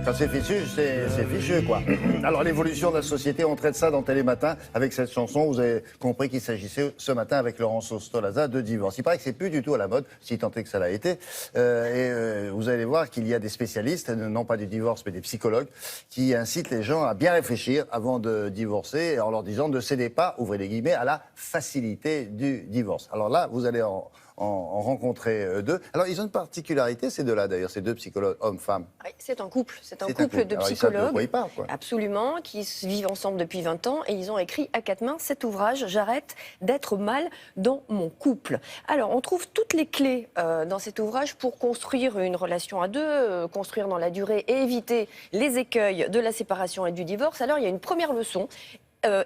Quand c'est fichu, c'est fichu, quoi. Alors, l'évolution de la société, on traite ça dans Télématin avec cette chanson. Vous avez compris qu'il s'agissait ce matin avec Lorenzo Stolaza de divorce. Il paraît que c'est plus du tout à la mode, si tant est que ça l'a été. Vous allez voir qu'il y a des spécialistes, non pas du divorce, mais des psychologues, qui incitent les gens à bien réfléchir avant de divorcer, en leur disant ne cédez pas, ouvrez les guillemets, à la facilité du divorce. Alors là, vous allez en rencontrer deux. Alors, ils ont une particularité, ces deux-là, d'ailleurs, ces deux psychologues, hommes-femmes. Oui, c'est un couple. C'est un couple de Alors, psychologues. ils savent de quoi ils parlent, quoi. Absolument, qui vivent ensemble depuis 20 ans et ils ont écrit à quatre mains cet ouvrage « J'arrête d'être mal dans mon couple ». Alors, on trouve toutes les clés dans cet ouvrage pour construire une relation à deux, construire dans la durée et éviter les écueils de la séparation et du divorce. Alors, il y a une première leçon.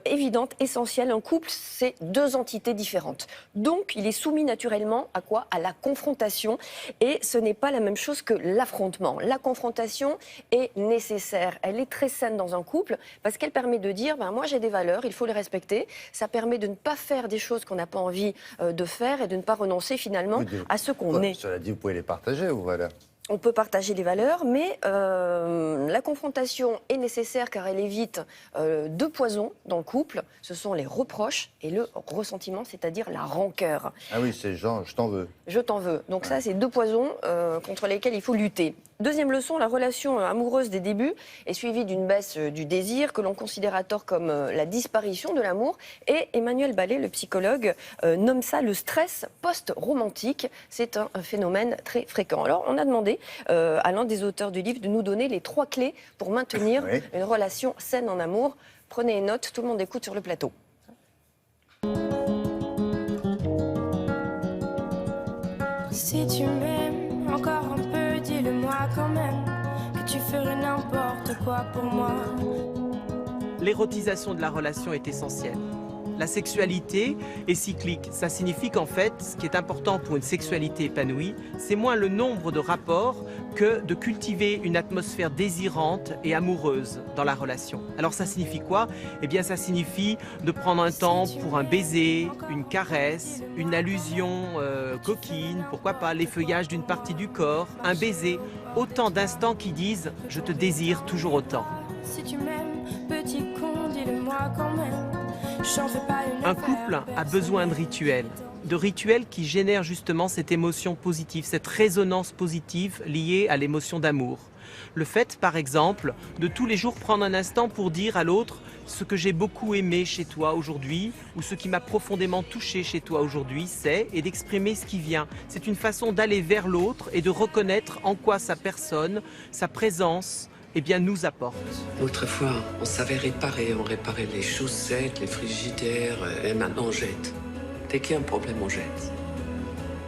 Évidente, essentielle, un couple, c'est deux entités différentes. Donc, il est soumis naturellement à quoi? À la confrontation. Et ce n'est pas la même chose que l'affrontement. La confrontation est nécessaire. Elle est très saine dans un couple parce qu'elle permet de dire, moi j'ai des valeurs, il faut les respecter. Ça permet de ne pas faire des choses qu'on n'a pas envie de faire et de ne pas renoncer finalement à ce qu'on est. Cela dit, vous pouvez les partager, vos valeurs. On peut partager les valeurs, mais la confrontation est nécessaire car elle évite deux poisons dans le couple. Ce sont les reproches et le ressentiment, c'est-à-dire la rancœur. Ah oui, c'est genre, je t'en veux. Je t'en veux. Donc ça, c'est deux poisons contre lesquels il faut lutter. Deuxième leçon, la relation amoureuse des débuts est suivie d'une baisse du désir que l'on considère à tort comme la disparition de l'amour. Et Emmanuel Ballet, le psychologue, nomme ça le stress post-romantique. C'est un phénomène très fréquent. Alors, on a demandé à l'un des auteurs du livre de nous donner les 3 clés pour maintenir une relation saine en amour. Prenez note, tout le monde écoute sur le plateau. Si tu m'aimes encore un peu, dis-le-moi quand même, que tu ferais n'importe quoi pour moi. L'érotisation de la relation est essentielle. La sexualité est cyclique. Ça signifie qu'en fait, ce qui est important pour une sexualité épanouie, c'est moins le nombre de rapports que de cultiver une atmosphère désirante et amoureuse dans la relation. Alors ça signifie quoi? Eh bien ça signifie de prendre un temps pour un baiser, une caresse, une allusion coquine, pourquoi pas l'effeuillage d'une partie du corps, un baiser. Autant d'instants qui disent « je te désire toujours autant ». Si tu m'aimes, petit con, dis-le-moi quand même. Un couple a besoin de rituels qui génèrent justement cette émotion positive, cette résonance positive liée à l'émotion d'amour. Le fait, par exemple, de tous les jours prendre un instant pour dire à l'autre ce que j'ai beaucoup aimé chez toi aujourd'hui ou ce qui m'a profondément touché chez toi aujourd'hui, c'est, et d'exprimer ce qui vient. C'est une façon d'aller vers l'autre et de reconnaître en quoi sa personne, sa présence, nous apporte. Autrefois, on savait réparer, on réparait les chaussettes, les frigidaires, et maintenant on jette. Dès qu'il y a un problème, on jette.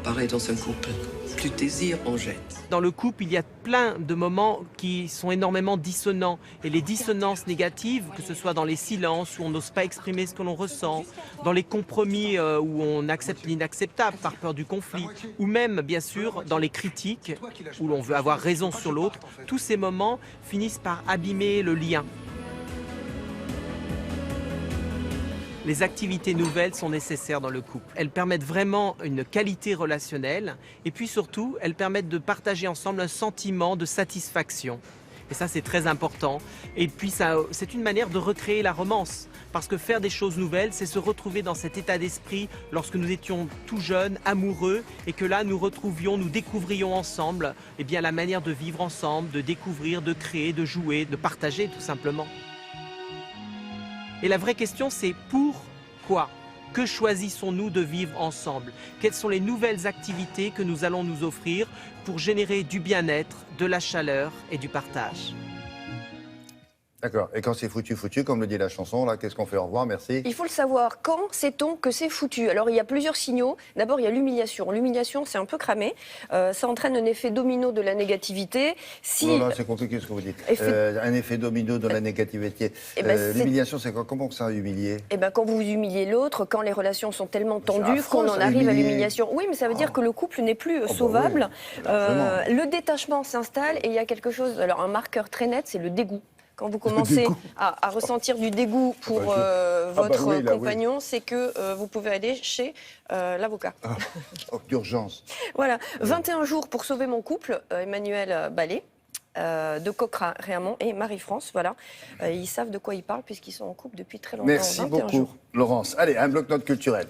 Pareil dans un couple, plus de désir, on jette. Dans le couple, il y a plein de moments qui sont énormément dissonants. Et les dissonances négatives, que ce soit dans les silences où on n'ose pas exprimer ce que l'on ressent, dans les compromis où on accepte l'inacceptable par peur du conflit, ou même, bien sûr, dans les critiques où l'on veut avoir raison sur l'autre, tous ces moments finissent par abîmer le lien. Les activités nouvelles sont nécessaires dans le couple. Elles permettent vraiment une qualité relationnelle et puis surtout, elles permettent de partager ensemble un sentiment de satisfaction. Et ça, c'est très important. Et puis, c'est une manière de recréer la romance. Parce que faire des choses nouvelles, c'est se retrouver dans cet état d'esprit lorsque nous étions tout jeunes, amoureux, et que là, nous découvrions ensemble la manière de vivre ensemble, de découvrir, de créer, de jouer, de partager tout simplement. Et la vraie question, c'est pourquoi? Que choisissons-nous de vivre ensemble? Quelles sont les nouvelles activités que nous allons nous offrir pour générer du bien-être, de la chaleur et du partage? D'accord. Et quand c'est foutu, foutu, comme le dit la chanson, là, qu'est-ce qu'on fait? Au revoir, merci. Il faut le savoir. Quand sait-on que c'est foutu? Alors, il y a plusieurs signaux. D'abord, il y a l'humiliation. L'humiliation, c'est un peu cramé. Ça entraîne un effet domino de la négativité. Si... Non, c'est compliqué ce que vous dites. Un effet domino de la négativité. L'humiliation, c'est quoi? Comment ça, humilier? Quand vous humiliez l'autre, quand les relations sont tellement tendues qu'on en arrive à l'humiliation. Oui, mais ça veut dire que le couple n'est plus sauvable. Le détachement s'installe et il y a quelque chose... Alors, un marqueur très net, c'est le dégoût. Quand vous commencez à ressentir du dégoût pour votre compagnon, c'est que vous pouvez aller chez l'avocat. D'urgence. Voilà, 21 jours pour sauver mon couple, Emmanuel Ballet. de Coq-Réamont et Marie-France. Voilà, ils savent de quoi ils parlent puisqu'ils sont en couple depuis très longtemps. Merci 21 beaucoup, jours. Laurence. Allez, un bloc-notes culturel.